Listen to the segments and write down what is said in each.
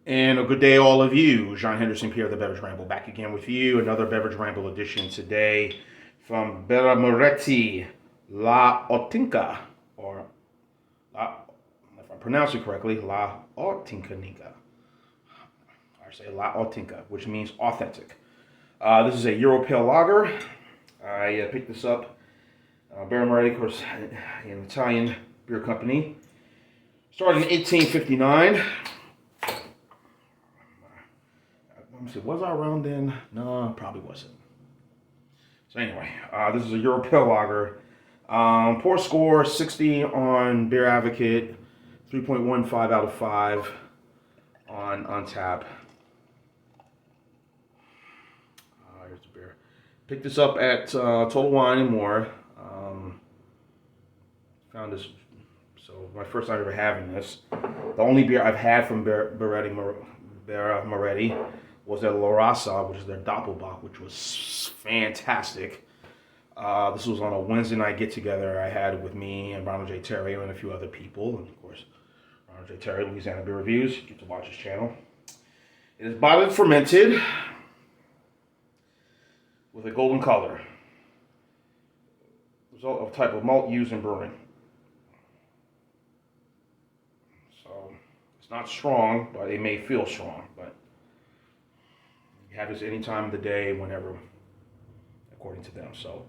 And a good day, all of you. Jean Henderson Pierre, the Beverage Ramble, back again with you. Another Beverage Ramble edition today from Birra Moretti, La Autentica, or La, if I pronounce it correctly, La Autentica. I say La Autentica, which means authentic. This is a Euro Pale Lager. I picked this up. Birra Moretti, of course, an Italian beer company. Started in 1859. Was I around then? No, probably wasn't. So anyway, this is a Euro Pale Lager. Pour score 60 on Beer Advocate, 3.15 out of 5 on tap. Here's the beer. Picked this up at Total Wine and More. Found this, so my first time ever having this. The only beer I've had from Birra Moretti was their La Raza, which is their Doppelbock, which was fantastic. This was on a Wednesday night get-together I had with me and Ronald J. Terry and a few other people. And of course, Ronald J. Terry, Louisiana Beer Reviews. You get to watch his channel. It is bottled and fermented with a golden color. Result of type of malt used in brewing. So, it's not strong, but it may feel strong. But you have this any time of the day, whenever, according to them. So,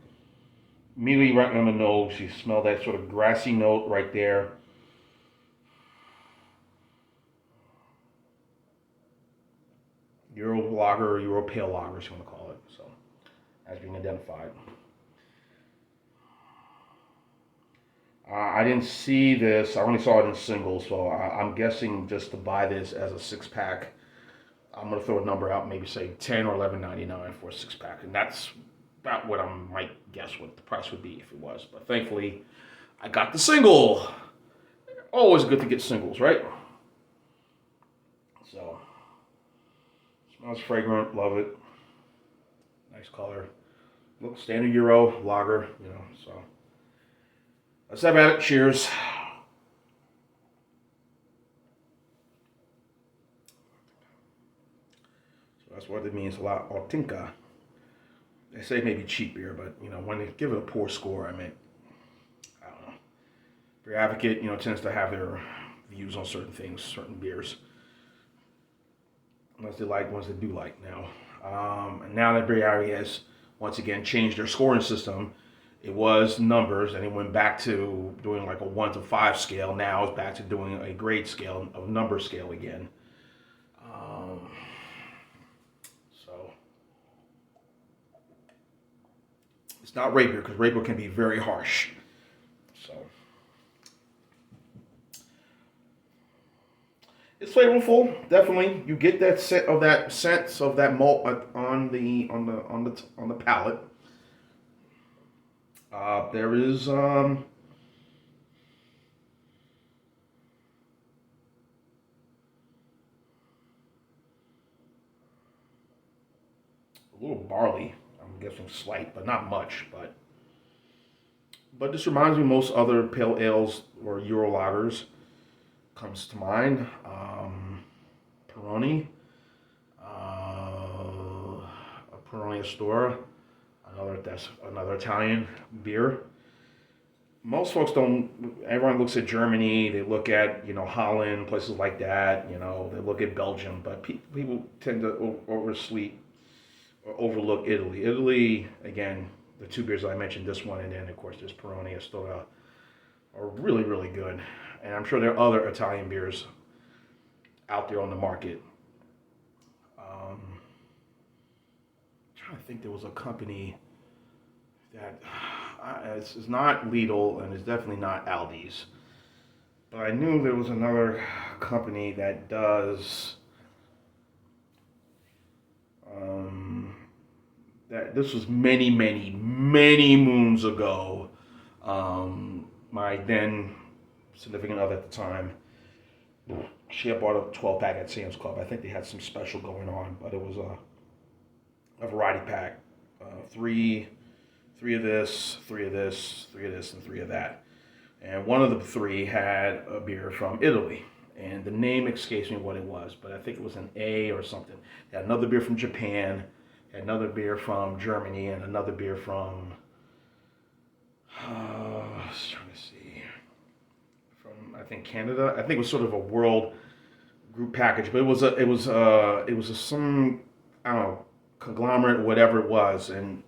immediately right on the nose, you smell that sort of grassy note right there. Euro lager, Euro pale lager, if you want to call it. So, as being identified. I didn't see this. I only saw it in singles, so I'm guessing just to buy this as a 6-pack. I'm gonna throw a number out, maybe say $10 or $11.99 for a 6-pack, and that's about what I might guess what the price would be if it was. But thankfully, I got the single. Always good to get singles, right? So, smells fragrant, love it. Nice color. Look, standard Euro lager, so. Let's have at it. Cheers. So that's what it means. La Autentica. They say maybe cheap beer, but when they give it a poor score, I don't know. Beer Advocate, tends to have their views on certain things, certain beers. Unless they like ones they do like now. And now that Beer Advocate has once again changed their scoring system. It was numbers, and it went back to doing like a 1 to 5 scale. Now it's back to doing a grade scale, a number scale again. So it's not rapier, because rapier can be very harsh. So it's flavorful, definitely. You get that sense of that malt on the palate. There is a little barley. I'm guessing slight, but not much. But this reminds me of most other pale ales or Euro lagers. Comes to mind. Peroni, Peroni Astora. That's another Italian beer. Most folks don't. Everyone looks at Germany. They look at Holland, places like that. They look at Belgium, but people tend to oversleep or overlook Italy. Italy, again, the two beers I mentioned, this one, and then of course there's Peroni Astora, are really really good. And I'm sure there are other Italian beers out there on the market. I'm trying to think, there was a company that it's not Lidl and it's definitely not Aldi's. But I knew there was another company that does that. This was many, many, many moons ago. My then significant other at the time, she had bought a 12-pack at Sam's Club. I think they had some special going on, but it was a variety pack, three of this, three of this, three of this, and three of that. And one of the three had a beer from Italy. and the name escapes me what it was, but I think it was an A or something. They had another beer from Japan, another beer from Germany, and another beer from, I was trying to see, from I think Canada. I think it was sort of a world group package, but it was some, I don't know, conglomerate, whatever it was, and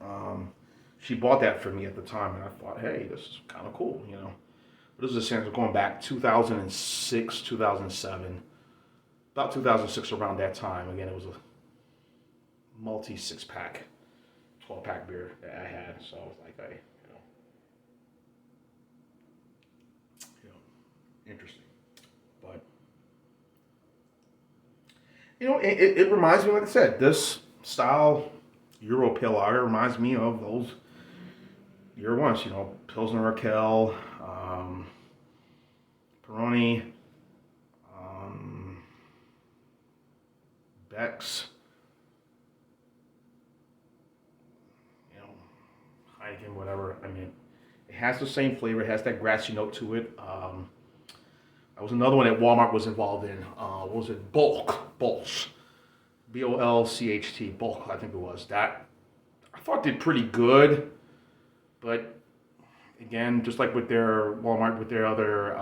she bought that for me at the time, and I thought, hey, this is kind of cool, you know. But this is a sense of going back 2006, 2007, about 2006, around that time. Again, it was a multi 6-pack, 12-pack beer that I had, so I was like, hey, interesting. But it reminds me, like I said, this style Euro Pale Lager reminds me of those year ones, Pilsner Urquell, Peroni, Beck's, Heineken, whatever. I mean, it has the same flavor. It has that grassy note to it. That was another one that Walmart was involved in. What was it? Bolch. Bolcht. Bulk, I think it was. That I thought did pretty good. But again, just like with their Walmart, with their other,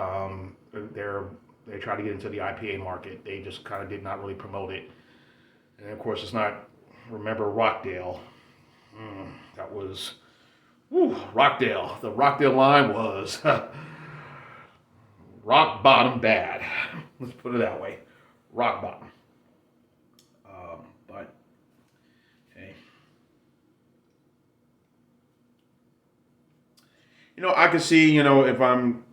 they try to get into the IPA market. They just kind of did not really promote it. And of course, it's not. Remember Rockdale? That was, Rockdale. The Rockdale line was rock bottom bad. Let's put it that way. Rock bottom. But hey. I can see, if I'm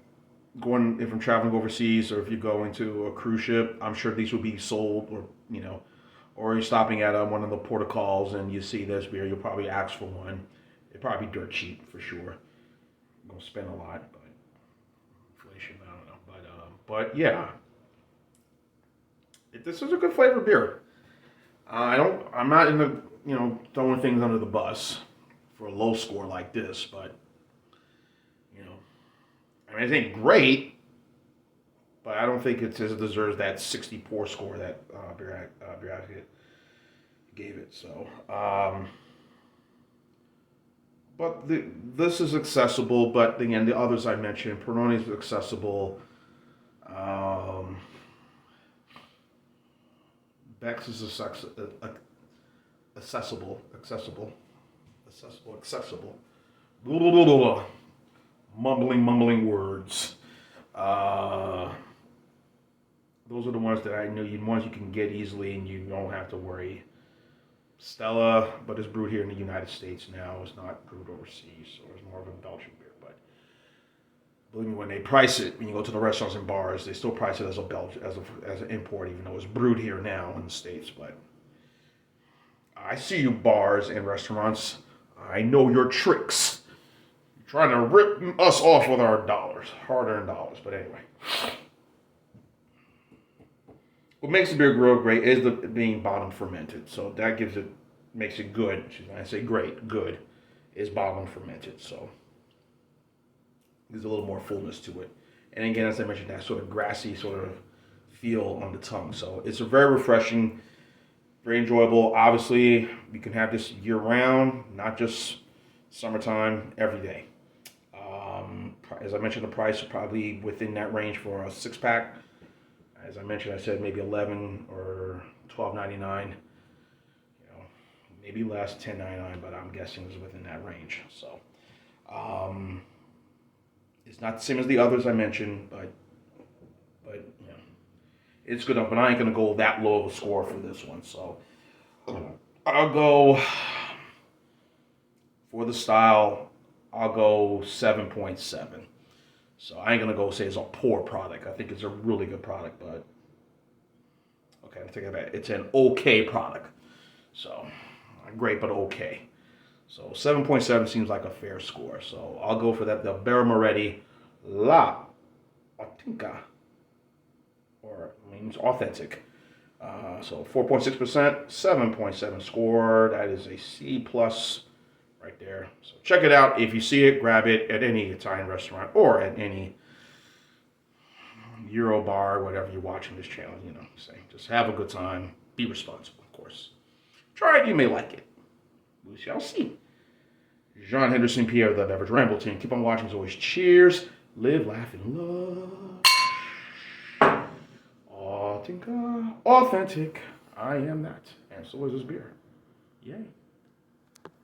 traveling overseas, or if you go into a cruise ship, I'm sure these will be sold, or you're stopping at one of the protocols and you see this beer, you'll probably ask for one. It'd probably be dirt cheap for sure. I'm gonna spend a lot, but inflation, I don't know. But yeah, this is a good flavored beer. I'm not in the, throwing things under the bus for a low score like this, but I mean, it ain't great, but I don't think it deserves that 64 score that Beer Advocate gave it. So, but this is accessible. But again, the others I mentioned, Peroni is accessible. Beck's is accessible. Blah, blah, blah, blah. Mumbling words. Those are the ones that I know ones you can get easily and you don't have to worry. Stella, but it's brewed here in the United States now. It's not brewed overseas, so it's more of a Belgian beer. But believe me, when they price it, when you go to the restaurants and bars, they still price it as as an import, even though it's brewed here now in the States. But I see you bars and restaurants. I know your tricks. Trying to rip us off with our dollars, hard-earned dollars. But anyway, what makes the beer grow great is being bottom fermented. So that makes it good. When I say great, good is bottom fermented. So there's a little more fullness to it. And again, as I mentioned, that sort of grassy sort of feel on the tongue. So it's a very refreshing, very enjoyable. Obviously, you can have this year-round, not just summertime, every day. As I mentioned, the price is probably within that range for a 6-pack. As I mentioned, I said maybe $11 or $12.99. Maybe less, $10.99, but I'm guessing it's within that range. So, it's not the same as the others I mentioned, but it's good enough. But I ain't gonna go that low of a score for this one. So, I'll go for the style. I'll go 7.7. So I ain't gonna go say it's a poor product. I think it's a really good product, but okay, I take it back. It's an okay product. So not great, but okay. So 7.7 seems like a fair score. So I'll go for that. The Birra Moretti La Autentica, or means authentic. So 4.6%, 7.7 score. That is a C plus. Right there. So check it out. If you see it, grab it at any Italian restaurant or at any, Euro bar, whatever you're watching this channel, you know, say, just have a good time. Be responsible, of course. Try it, you may like it. We shall see. John Henderson, Pierre, the Beverage Ramble team. Keep on watching as always. Cheers. Live, laugh, and love. Autentica. Authentic. I am that. And so is this beer. Yay.